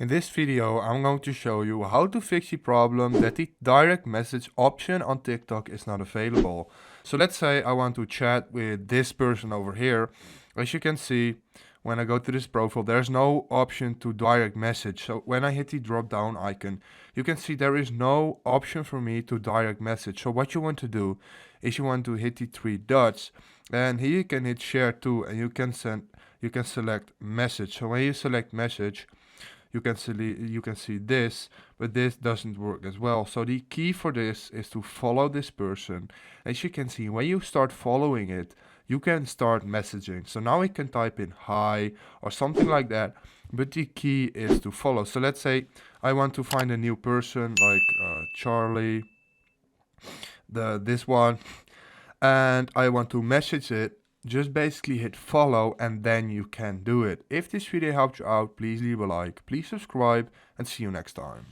In this video, I'm going to show you how to fix the problem that the direct message option on TikTok is not available. So let's say I want to chat with this person over here. As you can see, when I go to this profile, there's no option to direct message. So when I hit the drop down icon, you can see there is no option for me to direct message. So what you want to do is you want to hit the three dots, and here you can hit share to, and you can select message. So when you select message, you can see this, but this doesn't work as well. So the key for this is to follow this person. As you can see, when you start following it, you can start messaging. So now we can type in hi or something like that, but the key is to follow. So let's say I want to find a new person like Charlie, this one, and I want to message it. Just basically hit follow and then you can do it. If this video helped you out, please leave a like, please subscribe, and see you next time.